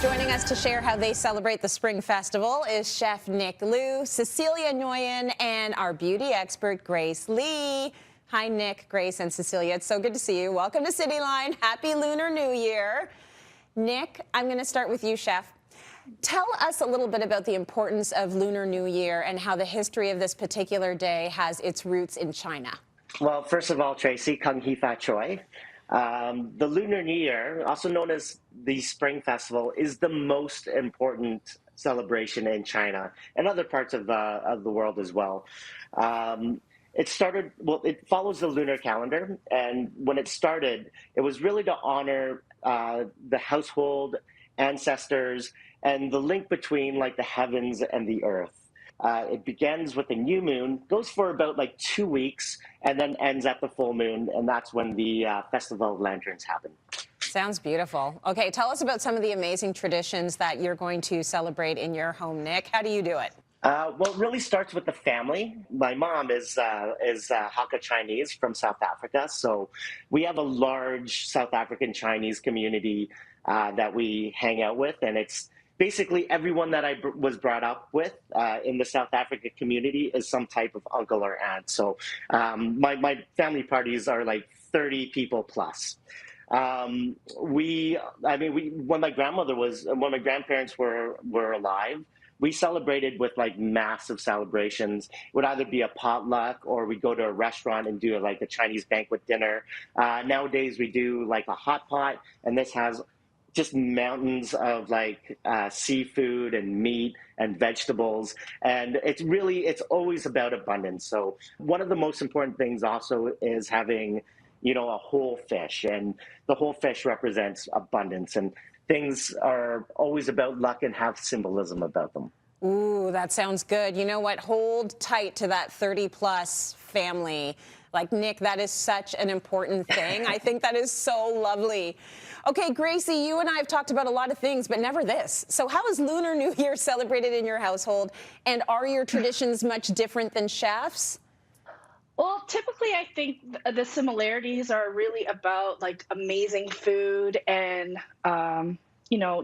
Joining us to share how they celebrate the Spring Festival is Chef Nick Liu, Cecilia Nguyen, and our beauty expert, Grace Lee. Hi, Nick, Grace, and Cecilia. It's so good to see you. Welcome to Cityline. Happy Lunar New Year. Nick, I'm going to start with you, Chef. Tell us a little bit about the importance of Lunar New Year and how the history of this particular day has its roots in China. Well, first of all, Tracy, Kung Hee Fa Choi. The Lunar New Year, also known as the Spring Festival, is the most important celebration in China and other parts of the world as well. It follows the lunar calendar, and when it started, it was really to honor the household, ancestors, and the link between like the heavens and the earth. It begins with a new moon, goes for about like 2 weeks, and then ends at the full moon, and that's when the Festival of Lanterns happen. Sounds beautiful. Okay, tell us about some of the amazing traditions that you're going to celebrate in your home, Nick. How do you do it? Well, it really starts with the family. My mom is Hakka Chinese from South Africa, so we have a large South African Chinese community that we hang out with, and it's basically everyone that I was brought up with in the South Africa community is some type of uncle or aunt. So my family parties are like 30 people plus. When my grandparents were alive, we celebrated with like massive celebrations. It would either be a potluck or we go to a restaurant and do like a Chinese banquet dinner. Nowadays we do like a hot pot, and this has just mountains of like seafood and meat and vegetables. And it's always about abundance. So one of the most important things also is having, a whole fish, and the whole fish represents abundance, and things are always about luck and have symbolism about them. Ooh, that sounds good. You know what? Hold tight to that 30-plus family. Like, Nick, that is such an important thing. I think that is so lovely. Okay, Gracie, you and I have talked about a lot of things, but never this. So how is Lunar New Year celebrated in your household? And are your traditions much different than Chef's? Well, typically, I think the similarities are really about like amazing food and,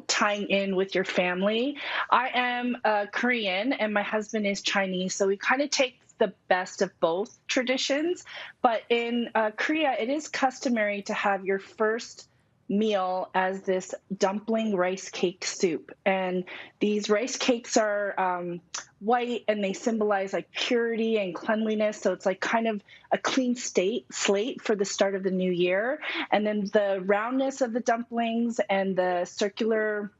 tying in with your family. I am Korean and my husband is Chinese, so we kind of take the best of both traditions. But in Korea, it is customary to have your first meal as this dumpling rice cake soup. And these rice cakes are white, and they symbolize like purity and cleanliness. So it's like kind of a clean slate for the start of the new year. And then the roundness of the dumplings and the circular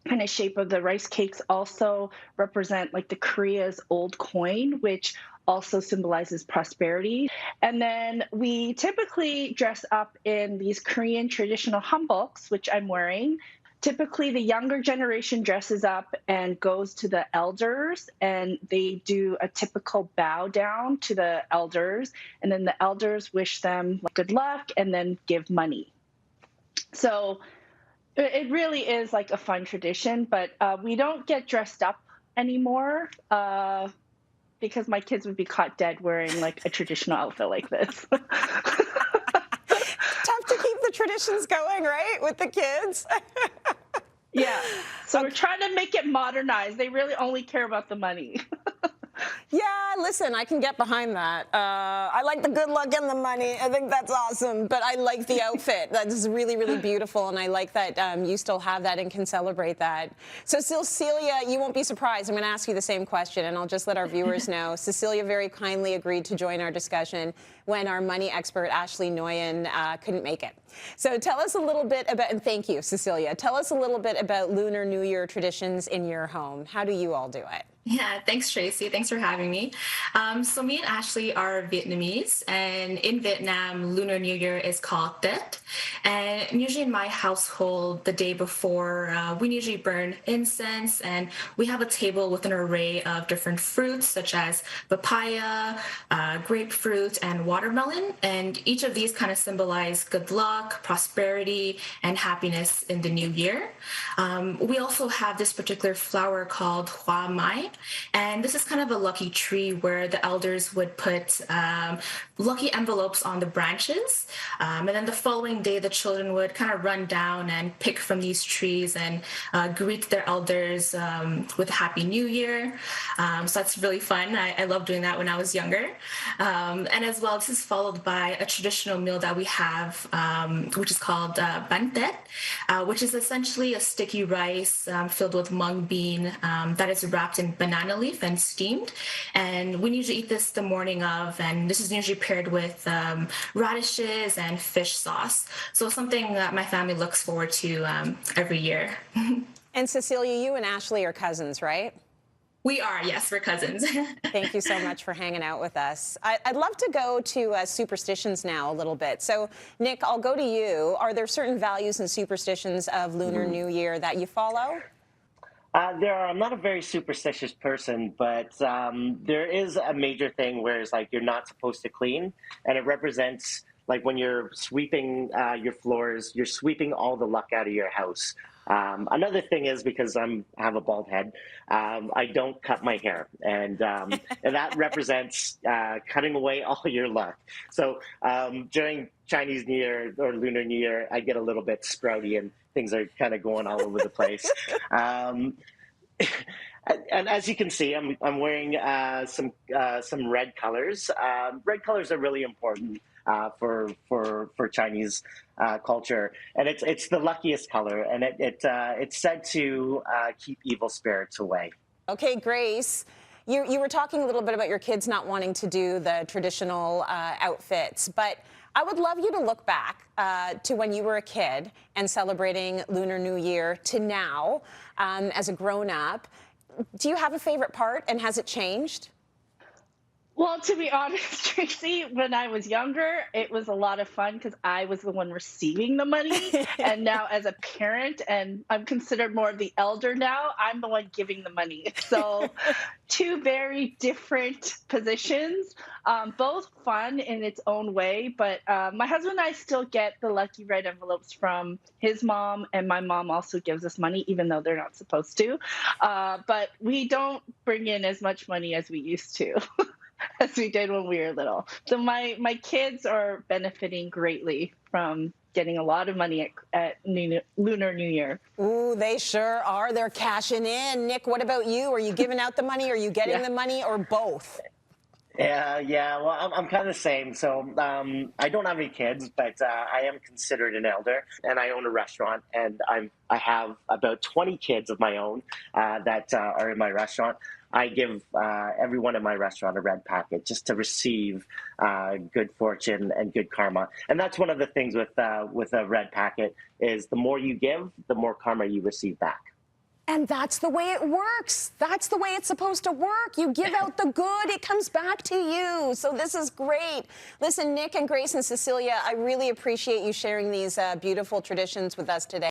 kind of shape of the rice cakes also represent like the Korea's old coin, which also symbolizes prosperity. And then we typically dress up in these Korean traditional hanboks, which I'm wearing. Typically, the younger generation dresses up and goes to the elders, and they do a typical bow down to the elders, and then the elders wish them good luck and then give money. So it really is like a fun tradition, but we don't get dressed up anymore because my kids would be caught dead wearing like a traditional outfit like this. Tough to keep the traditions going, right, with the kids? Yeah. So we're trying to make it modernized. They really only care about the money. Yeah, listen, I can get behind that. I like the good luck and the money. I think that's awesome. But I like the outfit. That is really, really beautiful. And I like that you still have that and can celebrate that. So, Cecilia, you won't be surprised. I'm going to ask you the same question, and I'll just let our viewers know. Cecilia very kindly agreed to join our discussion when our money expert, Ashley Nguyen, couldn't make it. So tell us a little bit about, and thank you, Cecilia. Tell us a little bit about Lunar New Year traditions in your home. How do you all do it? Yeah, thanks, Tracy. Thanks for having me. So me and Ashley are Vietnamese, and in Vietnam, Lunar New Year is called Tết. And usually in my household, the day before, we usually burn incense, and we have a table with an array of different fruits, such as papaya, grapefruit, and watermelon. And each of these kind of symbolize good luck, prosperity, and happiness in the new year. We also have this particular flower called Hua Mai, And this is kind of a lucky tree where the elders would put lucky envelopes on the branches. And then the following day, the children would kind of run down and pick from these trees and greet their elders with a Happy New Year. So that's really fun. I loved doing that when I was younger. And as well, this is followed by a traditional meal that we have, which is called bantet, which is essentially a sticky rice filled with mung bean that is wrapped in banana leaf and steamed. And we usually eat this the morning of, and this is usually paired with radishes and fish sauce. So something that my family looks forward to every year. And Cecilia, you and Ashley are cousins, right? We are, yes, we're cousins. Thank you so much for hanging out with us. I'd love to go to superstitions now a little bit. So, Nick, I'll go to you. Are there certain values and superstitions of Lunar New Year that you follow? There are. I'm not a very superstitious person, but there is a major thing where it's like you're not supposed to clean, and it represents like when you're sweeping your floors, you're sweeping all the luck out of your house. Another thing is because I have a bald head, I don't cut my hair, and that represents cutting away all your luck. So during Chinese New Year or Lunar New Year, I get a little bit sprouty and things are kind of going all over the place. And as you can see, I'm wearing some red colors. Red colors are really important for Chinese culture, and it's the luckiest color, and it's said to keep evil spirits away. Okay, Grace, you were talking a little bit about your kids not wanting to do the traditional outfits, but I would love you to look back to when you were a kid and celebrating Lunar New Year to now as a grown-up. Do you have a favorite part, and has it changed? Well, to be honest, Tracy, when I was younger, it was a lot of fun because I was the one receiving the money. And now as a parent, and I'm considered more of the elder now, I'm the one giving the money. So two very different positions, both fun in its own way. But my husband and I still get the lucky red envelopes from his mom, and my mom also gives us money, even though they're not supposed to. But we don't bring in as much money as we used to. As we did when we were little. So my kids are benefiting greatly from getting a lot of money at Lunar New Year. Ooh, they sure are. They're cashing in. Nick, what about you? Are you giving out the money? Are you getting the money, or both? Yeah. Well, I'm kind of the same. So I don't have any kids, but I am considered an elder, and I own a restaurant, and I have about 20 kids of my own that are in my restaurant. I give everyone in my restaurant a red packet just to receive good fortune and good karma. And that's one of the things with a red packet is the more you give, the more karma you receive back. And that's the way it works. That's the way it's supposed to work. You give out the good, it comes back to you. So this is great. Listen, Nick and Grace and Cecilia, I really appreciate you sharing these beautiful traditions with us today.